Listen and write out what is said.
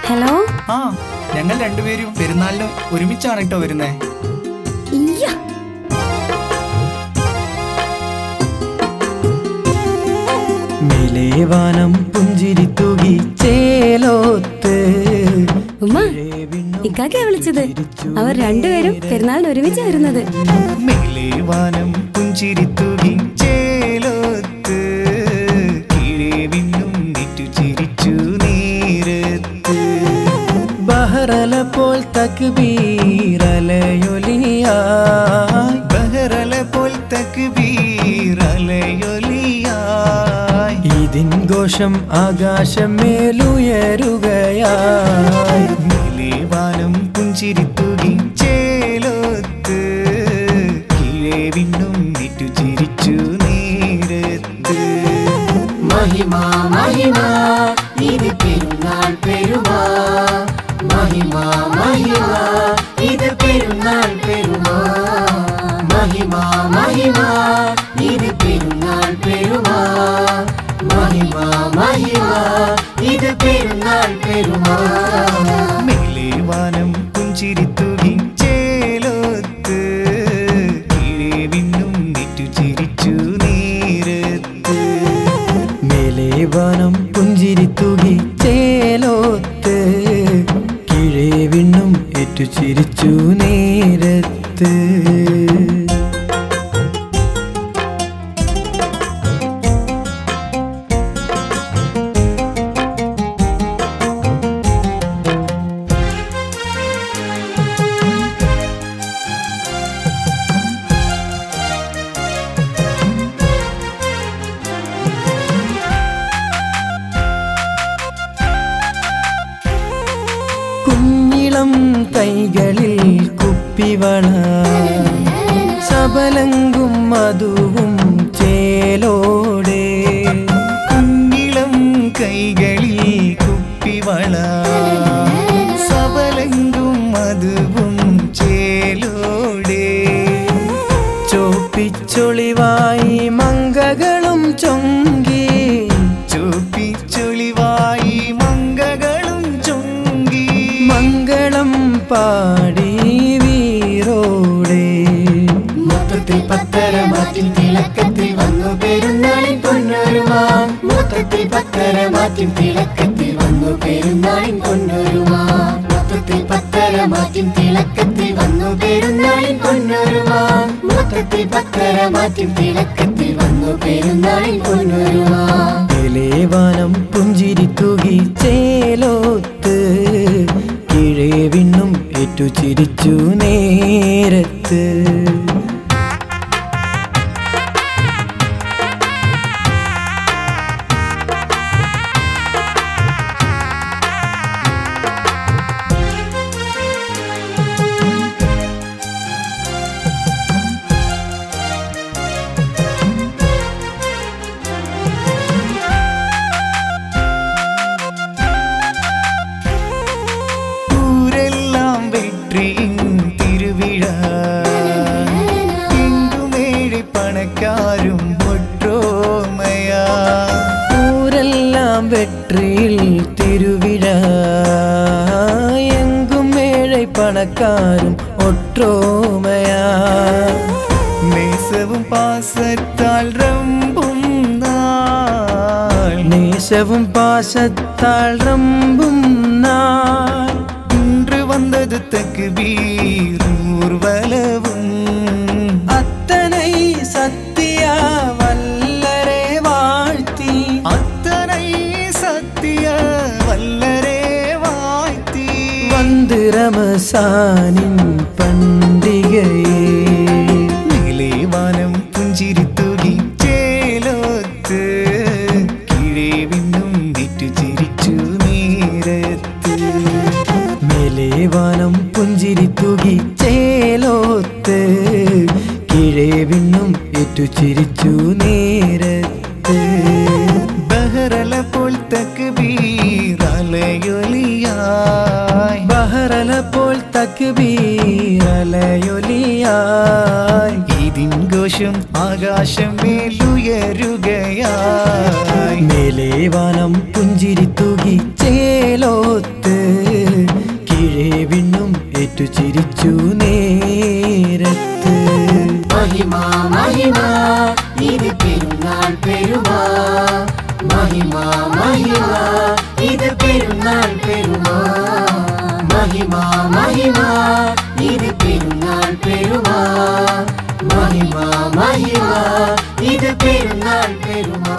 Hello. ആ, ഞങ്ങൾ രണ്ടുപേരും പെരുന്നാളിന് ഒരുമിച്ചാണ് കേട്ടോ വരുന്നേ. മേലേവാനം പുഞ്ചിരി തൂകി ചേലോത്ത്. ഉമ്മ, ഇക്കാക്കയാ വിളിച്ചത്. അവർ രണ്ടുപേരും പെരുന്നാളിന് ഒരുമിച്ച് വരുന്നത്. മേലേവാനം പുഞ്ചിരി തൂകി ചേലോത്ത്, കീഴേ വിണ്ണും നെറ്റു ചിരിച്ചു നേരത്ത്. ബഹറല പോൽ തക്ബീറലയൊലിയായി, ബഹറല പോൽ തക്ബീറലയൊലിയായി. ഇതിൻ ഘോഷം ആകാശം മേലുയരുകയായി. മേലേവാനം പുഞ്ചിരി തൂകി ചേലോത്ത്, കീഴേ വിണ്ണും നെറ്റു ചിരിച്ചു നേരത്ത്. മഹിമ മഹിമ ഇത് പെരുന്നാൾ പെരുമാ, മഹിമ മഹിമ ഇത് പെരുന്നാൾ പെരുമാ, മഹിമ മഹിമ ഇത് പെരുന്നാൾ പെരുമാ, മഹിമ മഹിമ ഇത് പെരുന്നാൾ പെരുമാ. മേലേവാനം പുഞ്ചിരി തൂകി ചേലോത്ത്, കീഴേ വിണ്ണും നെറ്റു ചിരിച്ചു നേരത്ത്. മേലേവാനം പുഞ്ചിരി തൂകി ചേലോത്ത്, കീഴേ വിണ്ണും ഏറ്റു ചിരിച്ചു നേരത്ത്. കുഞ്ഞിളം കൈകളിൽ കുപ്പിവള, സബലങ്കും മധുവും ചേലോടെ. കുഞ്ഞിളം കൈകളിൽ കുപ്പിവള, സബലങ്കും മധുവും ചേലോടെ. ചോപ്പിച്ചൊളിവായി മങ്കകളും ചൊങ്കി, ചോപ്പിച്ചൊളിവായി മങ്കകളും ചൊങ്കി. മംഗളം പാടി വീരോടെ. മൊത്തത്തിൽ പത്തരമാറ്റിൽ തിളക്കത്തിൽ വന്നു പെരുന്നാളിൻ പൊന്നൊരുമാ, മൊത്തത്തിൽ പത്തരമാറ്റിൽ തിളക്കത്തിൽ വന്നു പെരുന്നാളിൻ പൊന്നൊരുമാ, മൊത്തത്തിൽ പത്തരമാറ്റിൽ തിളക്കത്തിൽ വന്നു പെരുന്നാളിൻ പൊന്നൊരുമാ, മൊത്തത്തിൽ പത്തരമാറ്റിൽ തിളക്കത്തിൽ വന്നു പെരുന്നാളിൻ പൊന്നൊരുമാ. മേലേവാനം പുഞ്ചിരി തൂകി ചേലോത്ത്, കീഴേ വിണ്ണും ഏറ്റു ചിരിച്ചു നേരത്ത്. ൂരെല്ലാം വെற்றியின் തിരുവിഴ, എങ്കുമേഴി പണക്കാരും ഒற்றോമയാ. ഊരെല്ലാം വെற்றிയിൽ തിരുവിഴ, എങ്കും ഏഴை പണക്കാരും ഒற்றോമയാ. നേസവും പാസത്താൽ റമ്പും നാൾ, நேசவும் பாசத்தால் ரம்பும் நாள். இன்று வந்தது தக்பீர் ஊர்வலவும், அத்தனை சத்தியா வல்லரே வாழ்த்தி, அத்தனை சத்திய வல்லரே வாழ்த்தி. வந்து ரமசானின் பண்டிகையே. മേലേവാനം പുഞ്ചിരി തൂകി ചേലോത്ത്, കീഴേ വിണ്ണും നെറ്റു ചിരിച്ചു നേരത്ത്. മേലേവാനം പുഞ്ചിരി തൂകി ചേലോത്ത്, കീഴേ വിണ്ണും ഏറ്റു ചിരിച്ചു നേരത്ത്. ബഹറല പോൽ തക്ബീറലയൊലിയായി, ബഹറല പോൽ തക്ബീറലയൊലിയായി. ഇതിൻ ഘോഷം ആകാശം മേലുയരുകയായി. മേലേവാനം പുഞ്ചിരി തൂകി ചേലോത്ത്, ചിരിച്ചു നേരത്ത്. മഹിമ മഹിമ ഇത് പെരുന്നാൾ പെരുമാ, മഹിമ മഹിമ ഇത് പെരുന്നാൾ പെരുമാ, മഹിമ മഹിമ ഇത് പെരുന്നാൾ പെരുമാ, മഹിമ മഹിമ ഇത് പെരുന്നാൾ പെരുമാ.